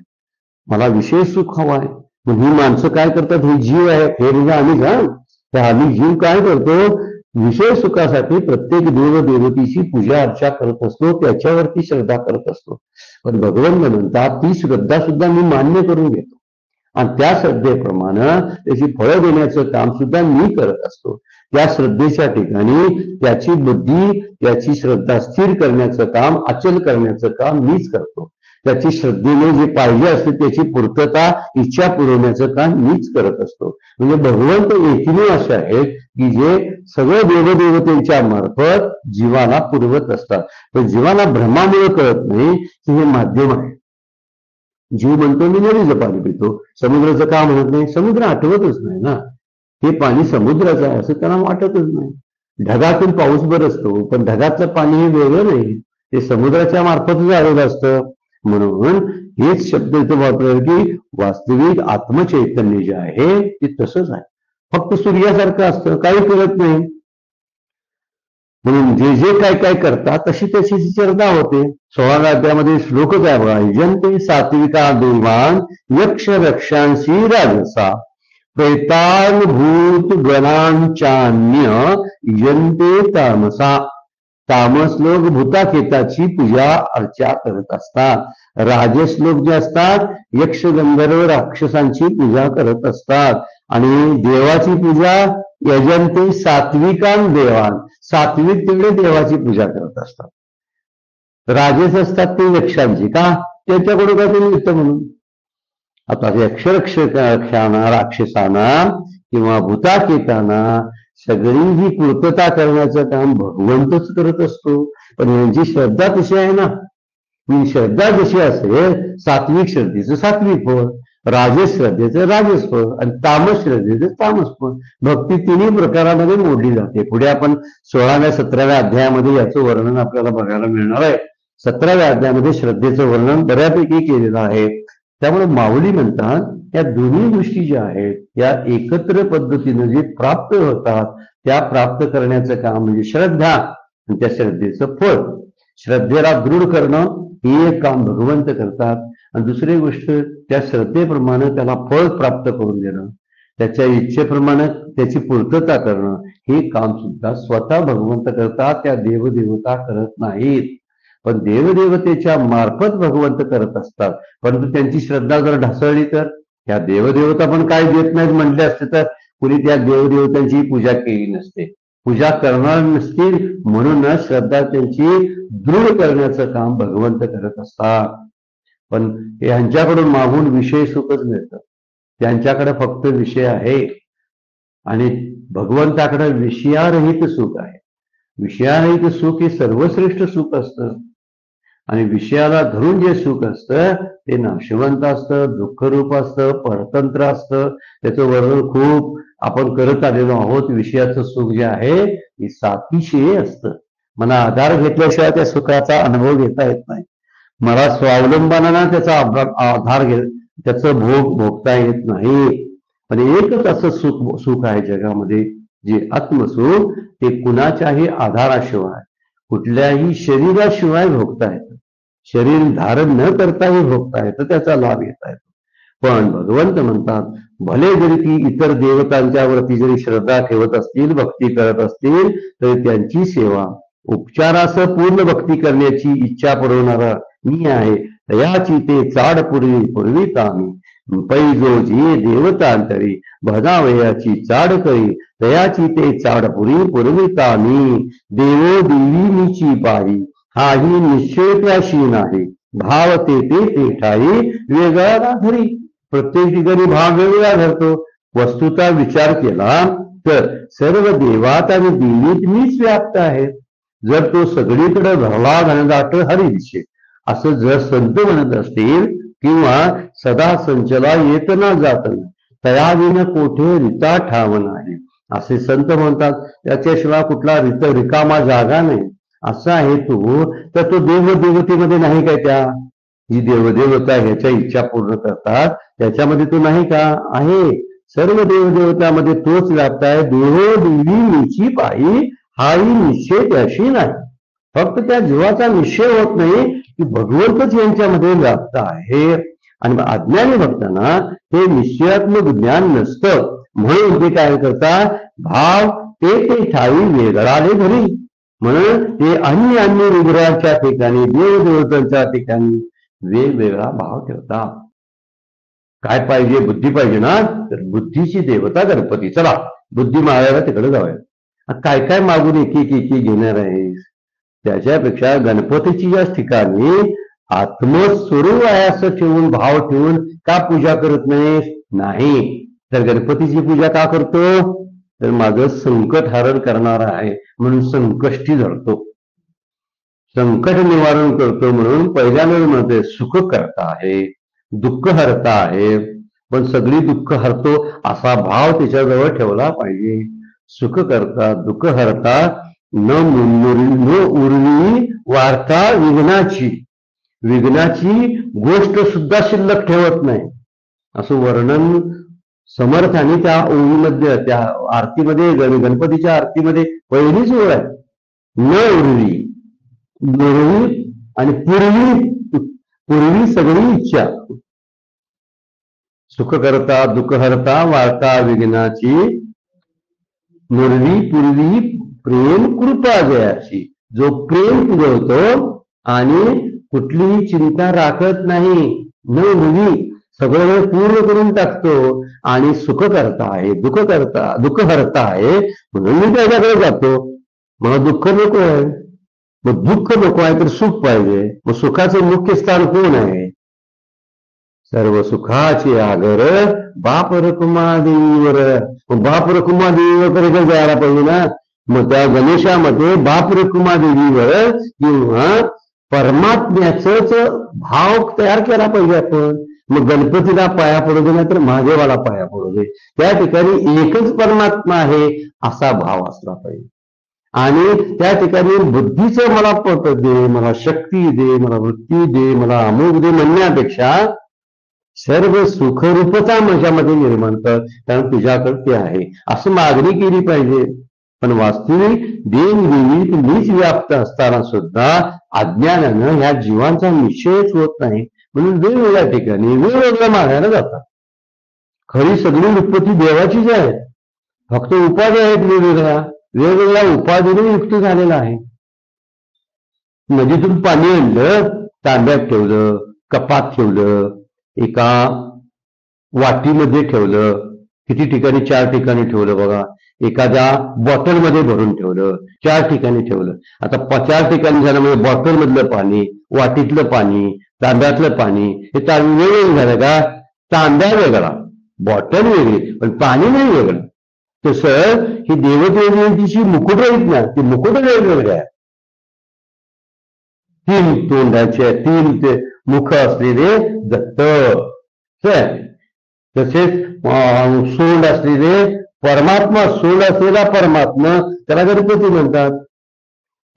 मला विशेष सुख हवं आहे. मग ही माणसं काय करतात? हे जीव आहे, हे म्हणजे आम्ही जाण. तर आम्ही जीव काय करतो? विशेष सुखासाठी प्रत्येक देवदेवतीची पूजा अर्चा करत असतो, त्याच्यावरती श्रद्धा करत असतो. पण भगवंत म्हणतात ती श्रद्धा सुद्धा मी मान्य करून घेतो आणि त्या श्रद्धेप्रमाणे त्याची फळं देण्याचं काम सुद्धा मी करत असतो. त्या श्रद्धेच्या ठिकाणी त्याची बुद्धी, त्याची श्रद्धा स्थिर करण्याचं काम, अचल करण्याचं काम मीच करतो. त्याची श्रद्धेने जे पाहिजे असते त्याची पूर्तता, इच्छा पुरवण्याचं काम मीच करत असतो. म्हणजे भगवंत एकमेव असे आहेत की जे सगळं देवदेवतेच्या मार्फत जीवाला पुरवत असतात. पण जीवाला भ्रमामुळे कळत नाही की हे माध्यम आहे. जीव म्हणतो मी नदीचं पाणी पितो, समुद्राचं का म्हणत नाही? समुद्र आठवतच नाही ना. हे पाणी समुद्राचं आहे असं त्यांना वाटतच नाही. ढगातून पाऊस बरसतो, पण ढगातलं पाणी हे वेगळं नाही, ते समुद्राच्या मार्फतच आलेलं असतं. म्हणून हेच शब्द इथं वापरले की वास्तविक आत्मचैतन्य जे आहे ते तसंच आहे. फक्त सूर्यासारखं असतं, काही करत नाही. म्हणून जे जे काय काय करतात तशी त्याची श्रद्धा होते. 16व्या अध्यायामध्ये श्लोकच आहे बघा. यजन्ते सात्विका देवान यक्ष रक्षांशी राजसा प्रेतान भूत गणांचान्य यजन्ते तामसा. तामस लोक भूताखेताची पूजा अर्चा करत असतात. राजस लोक जे असतात यक्ष गंधर्व राक्षसांची पूजा करत असतात. आणि देवाची पूजा यजन्ते सात्विकान देवान, सात्विक तेवढे देवाची पूजा करत असतात. राजस असतात ते यक्षांची, का? त्याच्याकडे काय ते मिळतं म्हणून. आता यक्षरक्षकांना, राक्षसांना किंवा भूताखेतांना सगळी ही पूर्तता करण्याचं काम भगवंतच करत असतो. पण यांची श्रद्धा तशी आहे ना. ही श्रद्धा जशी असेल, सात्विक श्रद्धेचं सात्विक फळ, राजस श्रद्धेचं राजस फळ आणि तामस श्रद्धेचं तामस फळ. भक्ती तिन्ही प्रकारामध्ये मोडली जाते. पुढे आपण 16व्या 17व्या अध्यायामध्ये याचं वर्णन आपल्याला बघायला मिळणार आहे. 17व्या अध्यायामध्ये श्रद्धेचं वर्णन बऱ्यापैकी केलेलं आहे. त्यामुळे माऊली म्हणतात या दोन्ही गोष्टी ज्या आहेत या एकत्र पद्धतीने जे प्राप्त होतात त्या प्राप्त करण्याचं काम म्हणजे श्रद्धा आणि त्या श्रद्धेचं फळ. श्रद्धेला दृढ करणं हे एक काम भगवंत करतात आणि दुसरी गोष्ट त्या श्रद्धेप्रमाणे त्याला फळ प्राप्त करून देणं, त्याच्या इच्छेप्रमाणे त्याची पूर्तता करणं हे काम सुद्धा स्वतः भगवंत करतात. त्या देवदेवता करत नाहीत. पण देवदेवतेच्या मार्फत भगवंत करत असतात. परंतु त्यांची श्रद्धा जर ढासळली तर त्या देवदेवता पण काय देत नाहीत म्हटले असते तर कुणी त्या देवदेवतांची पूजा केली नसते. पूजा करणार नसतील म्हणूनच श्रद्धा त्यांची दृढ करण्याचं काम भगवंत करत असतात. पण यांच्याकडून मागून विषय सुखच मिळतं. त्यांच्याकडे फक्त विषय आहे आणि भगवंताकडे विषयारहित सुख आहे. विषयारहित सुख हे सर्वश्रेष्ठ सुख असतं आणि विषयाला धरून जे सुख असतं ते नाशवंत असतं, दुःखरूप असतं, परतंत्र असतं. त्याचं वर्णन खूप आपण करत आलेलो आहोत. विषयाचं सुख जे आहे हे सातीशी असतं. मला आधार घेतल्याशिवाय त्या सुखाचा अनुभव घेता येत नाही. मला स्वावलंबनाने त्याचा आधार त्याचं भोगता येत नाही. पण एकच असं सुख आहे जगामध्ये जे आत्मसुख, ते कुणाच्याही आधाराशिवाय कुठल्याही शरीराशिवाय भोगता येतं. शरीर धारण न करताही भोगता येतं, त्याचा लाभ घेता येतो. पण भगवंत म्हणतात भले जरी ती इतर देवतांच्या वरती जरी श्रद्धा ठेवत असतील, भक्ती करत असतील, तर त्यांची सेवा उपचारासह पूर्ण भक्ती करण्याची इच्छा पुरवणारा मी आहे. तयाची ते चाड पुरविता मी पैजो जी देवतांतरी भजावयाची चाड करी. तयाची ते चाड पुरविता मी देवो देवी मीची पाही. हाही निश्चय त्याशी नाही भाव ते ठाई वेगळा धरी. प्रत्येक ठिकाणी भाव वेगवेगळा धरतो. वस्तुता विचार केला तर सर्व देवात आणि देवीत मीच व्याप्त आहे. जर तो सगळीकडे भरला घनदाट हरी दिसे असं जर संत म्हणत असतील किंवा सदा संचला येत ना जात तयाविन कोठे रिता ठाव नाही असे संत म्हणतात. त्याच्याशिवाय कुठला रिकामा जागा नाही असा आहे तो. तर तो देवदेवतेमध्ये नाही काय? त्या जी देवदेवता ह्याच्या इच्छा पूर्ण करतात त्याच्यामध्ये तो नाही का? आहे. सर्व देवदेवतामध्ये तोच व्याप्त आहे. देवो देवी मीची पायी हाही निश्चय त्याशी नाही. फक्त त्या जीवाचा निश्चय होत नाही की भगवंतच यांच्यामध्ये व्याप्त आहे. आणि अज्ञानी भक्तांना ते निश्चयात्मक ज्ञान नसतं म्हणून ते काय करतात? भाव ते ठाई वेगळाले धरी. म्हणून ते अन्य विग्रहांच्या ठिकाणी देवदेवतांच्या ठिकाणी वेगवेगळा भाव ठेवतात. काय पाहिजे? बुद्धी पाहिजे ना, तर बुद्धीची देवता गणपती. चला बुद्धी मागायला तिकडे जाऊया. काय काय मागून एक घेणार आहे? त्याच्यापेक्षा गणपतीची या ठिकाणी आत्मस्वरूप आहे असं ठेवून भाव ठेवून का पूजा करत नाही? तर गणपतीची पूजा का करतो? तर माझं संकट हरण करणार आहे म्हणून संकष्टी धरतो, संकट निवारण करतो म्हणून पहिल्यांदा म्हणते सुख करता आहे, दुःख हरता आहे. पण सगळी दुःख हरतो असा भाव त्याच्याजवळ ठेवला पाहिजे. सुख करता दुःख हरता न उर्वी वार्ता विघ्नाची गोष्ट सुद्धा शिल्लक ठेवत नाही असं वर्णन समर्थाने त्या ओळीमध्ये त्या आरतीमध्ये गणपतीच्या आरतीमध्ये पहिलीच ओळ आहे. न उर्वी आणि पूर्वी सगळी इच्छा. सुख करता दुःख हरता वार्ता विघ्नाची पूर्वी प्रेम कृपा जयाची. जो प्रेम पुरवतो आणि कुठलीही चिंता राखत नाही, न उर्वी सगळं वेळ पूर्ण करून टाकतो आणि सुख करता आहे दुःख हरता आहे म्हणून मी त्याच्याकडे जातो. मला दुःख नको आहे, मग दुःख नको आहे तर सुख पाहिजे. मग सुखाचे मुख्य स्थान कोण आहे? सर्व सुखाची आगर बाप रकुमा देवीवर. बाप रकुमा देवीवर जायला पाहिजे ना. मग त्या गणेशामध्ये बाप रकुमा देवीवर किंवा परमात्म्याच भाव तयार केला पाहिजे आपण. मग गणपतीला पाया पडू दे नाही तर महादेवाला पाया पडू दे, त्या ठिकाणी एकच परमात्मा आहे असा भाव असला पाहिजे. आणि त्या ठिकाणी बुद्धीचं मला पट दे, मला शक्ती दे, मला वृत्ती दे, मला अमोघ दे म्हणण्यापेक्षा सर्व सुखरूपता माझ्यामध्ये निर्माण कर, कारण तुझ्याकडे ते आहे असं मागणी केली पाहिजे. पण वास्तविक देवीत मीच व्याप्त असताना सुद्धा अज्ञानानं ह्या जीवांचा निश्चयच होत नाही म्हणून वेगवेगळ्या ठिकाणी वेगवेगळ्या मागायला जातात. खरी सगळी उत्पत्ती देवाचीच आहे, फक्त उपाधी आहेत वेगवेगळ्या उपाधीने युक्त झालेला आहे. नदीतून पाणी आणलं, तांब्यात ठेवलं, कपात ठेवलं, एका वाटीमध्ये ठेवलं, किती ठिकाणी? 4 ठिकाणी ठेवलं बघा. एखाद्या बॉटलमध्ये भरून ठेवलं, 4 ठिकाणी ठेवलं. आता 4 ठिकाणी झालं म्हणजे बॉटलमधलं पाणी, वाटीतलं पाणी, तांब्यातलं पाणी हे वेगवेगळं झालं का? तांब्या वेगळा, बॉटल वेगळी, पण पाणी नाही वेगळं. तसं ही देवदेवतीची मुकुट आहेत ना, ती मुकुट वेगवेगळ्या आहे. 3 तोंडाचे, 3 ते मुख असलेले दत्त, तसेच सोंड असलेले परमात्मा, सोंड असलेला परमात्मा त्याला गणपती म्हणतात.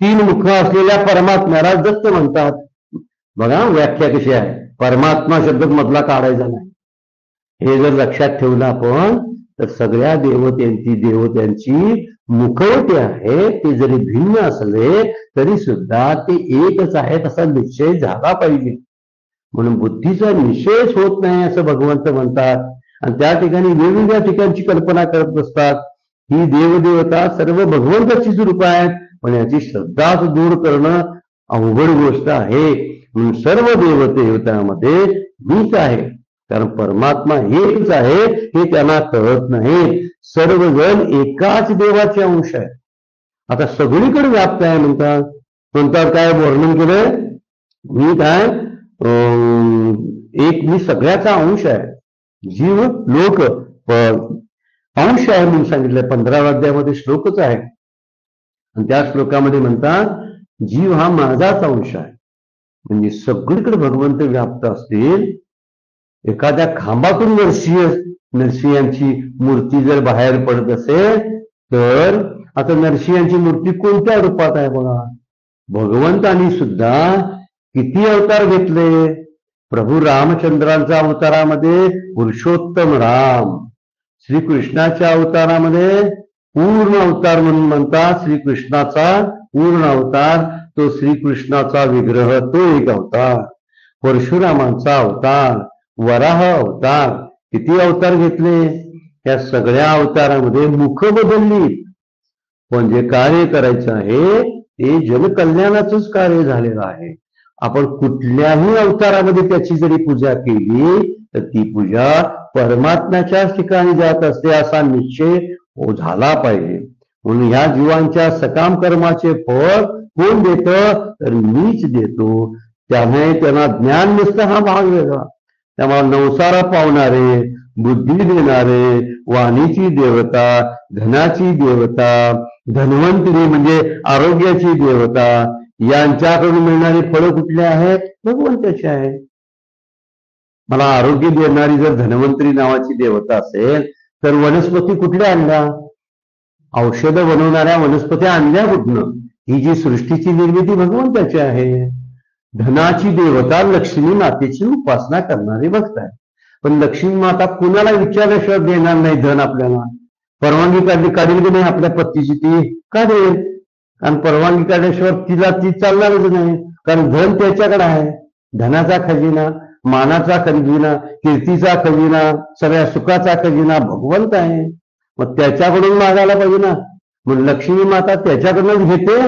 3 मुख असलेल्या परमात्म्याला दत्त म्हणतात. बघा व्याख्या कशी आहे. परमात्मा शब्द मधला काढायचा नाही. हे जर लक्षात ठेवलं आपण तर सगळ्या देवत्यांची मुखवटे आहे ते जरी भिन्न असले तरी सुद्धा ते एकच आहेत असा निश्चय झाला पाहिजे. म्हणून बुद्धीचा निश्चयच होत नाही असं भगवंत म्हणतात. आणि त्या ठिकाणी वेगवेगळ्या ठिकाणची कल्पना करत असतात. ही देवदेवता सर्व भगवंताचीच रूप आहेत, पण याची श्रद्धाच दूर करणं अवघड गोष्ट आहे. म्हणून सर्व देवदेवतांमध्ये मीच आहे, कारण परमात्मा एकच आहे हे त्यांना कळत नाही. सर्वजण एकाच देवाचे अंश आहे. आता सगळीकडे व्याप्त आहे म्हणतात काय वर्णन केलंय? मी काय मी सगळ्याचा अंश आहे. जीव लोक अंश आहे म्हणून सांगितलंय. 15व्या अध्यायामध्ये श्लोकच आहे. आणि त्या श्लोकामध्ये म्हणतात जीव हा माझाच अंश आहे. म्हणजे सगळीकडे भगवंत व्याप्त असतील. एखाद्या खांबातून नरसिंहांची मूर्ती जर बाहेर पडत असेल तर आता नरसिंहांची मूर्ती कोणत्या रूपात आहे बघा. भगवंतांनी सुद्धा किती अवतार घेतले. प्रभू रामचंद्रांच्या अवतारामध्ये पुरुषोत्तम राम, श्रीकृष्णाच्या अवतारामध्ये पूर्ण अवतार म्हणून म्हणतात. श्रीकृष्णाचा पूर्ण अवतार तो श्रीकृष्णाचा विग्रह, तो एक अवतार. परशुरामांचा अवतार, वराह अवतार, किती अवतार घेतले. या सगळ्या अवतारामध्ये मुख बदलली, पण जे कार्य करायचं आहे ते जनकल्याणाचंच कार्य झालेलं आहे. आपण कुठल्याही अवतारामध्ये त्याची जरी पूजा केली तर ती पूजा परमात्म्याच्याच ठिकाणी जात असते असा निश्चय झाला पाहिजे. म्हणून ह्या जीवांच्या सकाम कर्माचे फळ कोण देतं तर मीच देतो. त्यामुळे त्यांना ज्ञान नसतं हा भाग वेगळा. त्यामुळे नवसारा पावणारे, बुद्धी देणारे, वाणीची देवता, धनाची देवता, धन्वंतरी म्हणजे आरोग्याची देवता, यांच्याकडून मिळणारी फळं कुठली आहेत? भगवंताची आहे. मला आरोग्य देणारी जर धन्वंतरी नावाची देवता असेल तर वनस्पती कुठल्या आणल्या? औषधं बनवणाऱ्या वनस्पती आणल्या कुठनं? ही जी सृष्टीची निर्मिती भगवंताची आहे. धनाची देवता लक्ष्मी मातेची उपासना करणारे भक्त आहे. पण लक्ष्मी माता कुणाला विचारल्याशिवाय देणार नाही धन. आपल्याला परवानगी काढेल की नाही आपल्या पत्नीची? ती काढेल. कारण परवानगी काढल्याशिवाय ती चालणारच नाही. कारण धन त्याच्याकडे आहे. धनाचा खजिना, मानाचा खजिना, कीर्तीचा खजिना, सगळ्या सुखाचा खजिना भगवंत आहे. मग त्याच्याकडून मागायला पाहिजे ना. मग लक्ष्मी माता त्याच्याकडूनच घेते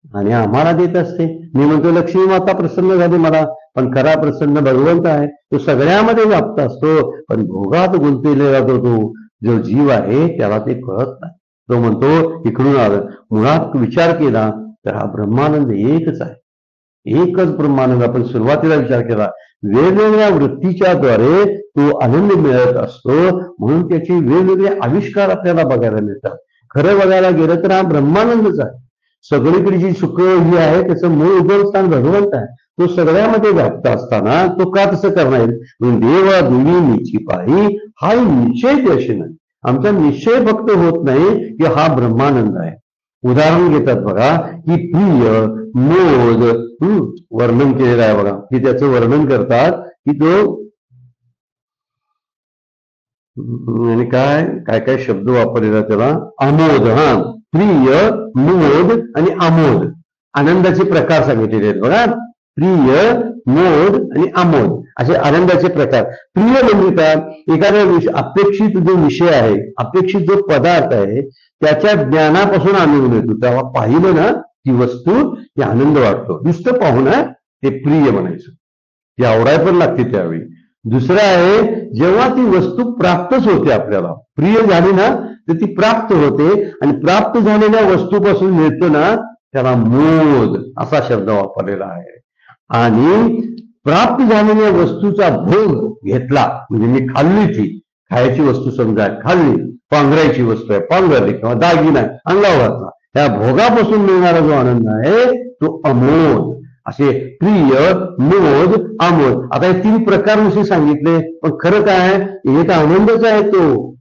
आणि आम्हाला देत असते. मी म्हणतो लक्ष्मी माता प्रसन्न झाली मला, पण खरा प्रसन्न भगवंत आहे. तो सगळ्यामध्ये व्याप्त असतो, पण भोगात गुंतलेला जातो. तो जो जीव आहे त्याला ते कळत नाही. तो म्हणतो इकडून आलं. मुळात विचार केला तर हा ब्रह्मानंद एकच आहे. एकच ब्रह्मानंद. आपण सुरुवातीला विचार केला वेगवेगळ्या वृत्तीच्या द्वारे तो आनंद मिळत असतो, म्हणून त्याचे वेगवेगळे आविष्कार आपल्याला बघायला मिळतात. खरं बघायला गेलं तर हा ब्रह्मानंदच आहे. सगळीकडे जी सुख जी आहे त्याचं मूळ उगमस्थान भगवंत आहे. तो सगळ्यामध्ये व्याप्त असताना तो का तसं करणार येईल? देवा देवी मीची पाही हा निश्चय त्याशी नाही. आमचा निश्चय फक्त होत नाही की हा ब्रह्मानंद आहे. उदाहरण घेतात बघा की प्रिय, मोद वर्णन केलेलं आहे बघा. की त्याचं वर्णन करतात की तो आणि काय काय काय शब्द वापरलेला त्याला. आमोद. प्रिय, मोद आणि आमोद आनंदाचे प्रकार सांगितलेले आहेत बघा. प्रिय, मोद आणि आमोद असे आनंदाचे प्रकार. प्रिय म्हणजे काय? एखाद्या अपेक्षित जो विषय आहे, अपेक्षित जो पदार्थ आहे त्याच्या ज्ञानापासून आनंद मिळतो. तेव्हा पाहिलं ना ती वस्तू ती आनंद वाटतो. नुसतं पाहून ते प्रिय म्हणायचं. ती आवडाय पण लागते त्यावेळी. दुसरं आहे जेव्हा ती वस्तू प्राप्तच होते, आपल्याला प्रिय झाली ना तर ती प्राप्त होते, आणि प्राप्त झालेल्या वस्तूपासून मिळतो ना त्याला मोद असा शब्द वापरलेला आहे. आणि प्राप्त झालेल्या वस्तूचा भोग घेतला म्हणजे मी खाल्ली, ती खायची वस्तू समजा खाल्ली, पांघरायची वस्तू आहे पांघरली, किंवा दागिना अंगावर घातला, त्या भोगापासून मिळणारा जो आनंद आहे तो अमोद. असे प्रिय, मोद, आमोद, आता हे 3 प्रकार विषयी सांगितले, पण खरं काय एक आनंदच आहे तो.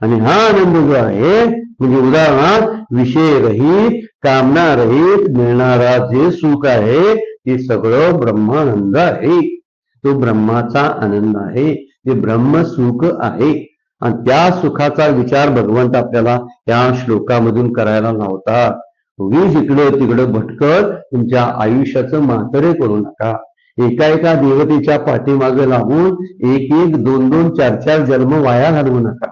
आणि हा आनंद जो आहे म्हणजे उदाहरणार्थ विषय रहित, कामना रहित मिळणारा जे सुख आहे ते सगळं ब्रह्मानंद आहे, तो ब्रह्माचा आनंद आहे, ते ब्रह्मसुख आहे. आणि त्या सुखाचा विचार भगवंत आपल्याला त्या श्लोकामधून करायला लावतात. उगीच इकडं तिकडं भटकत तुमच्या आयुष्याचं म्हातारे करू नका. एका देवतेच्या पाठीमागे लागून 1-1, 2-2, 4-4 जन्म वाया घालवू नका.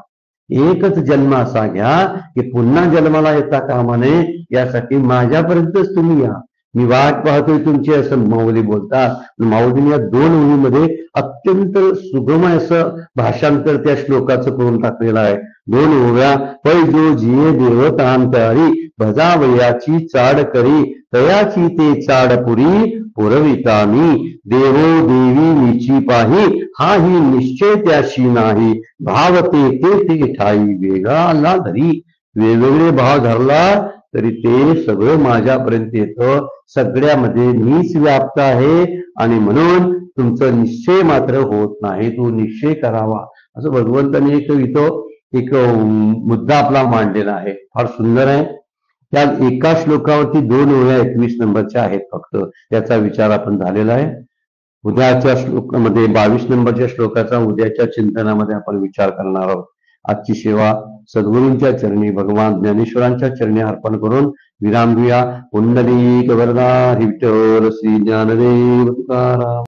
एकच जन्म असा घ्या की पुन्हा जन्माला येता कामा नये, यासाठी माझ्यापर्यंतच तुम्ही या, मी वाट पाहतोय तुमची, असं माऊली बोलतात. माऊलीने या 2 ओळीमध्ये अत्यंत सुगम असं भाषांतर त्या श्लोकाचं करून टाकलेलं आहे. 2 ओव्या. पैजो जिये देवतांतरी, भजावयाची चाड करी, तयाची ते चाड पुरी, पुरविता मी देवो देवी मीची पाही, हा ही निश्चय त्याशी नाही, भाव ते ठाई वेगाला धरी. वेगवेगळे भाव धरला तरी ते सगळं माझ्यापर्यंत येतं, सगळ्यामध्ये मीच व्याप्त आहे, आणि म्हणून तुमचा निश्चय मात्र होत नाही, तो निश्चय करावा. असं भगवंतांनी एक मुद्दा आपला मांडलेला आहे, फार सुंदर आहे. त्या एका श्लोकावरती 2 ओव्या 21 नंबरच्या आहेत फक्त, त्याचा विचार आपण झालेला आहे. उद्याच्या श्लोकामध्ये 22 नंबरच्या श्लोकाचा उद्याच्या चिंतनामध्ये आपण विचार करणार आहोत. आजची सेवा सद्गुरूंच्या चरणी, भगवान ज्ञानेश्वरांच्या चरणी अर्पण करून विराम घेऊया. पुंडलिक वरदा विठ्ठल श्री ज्ञानदेव तुकाराम.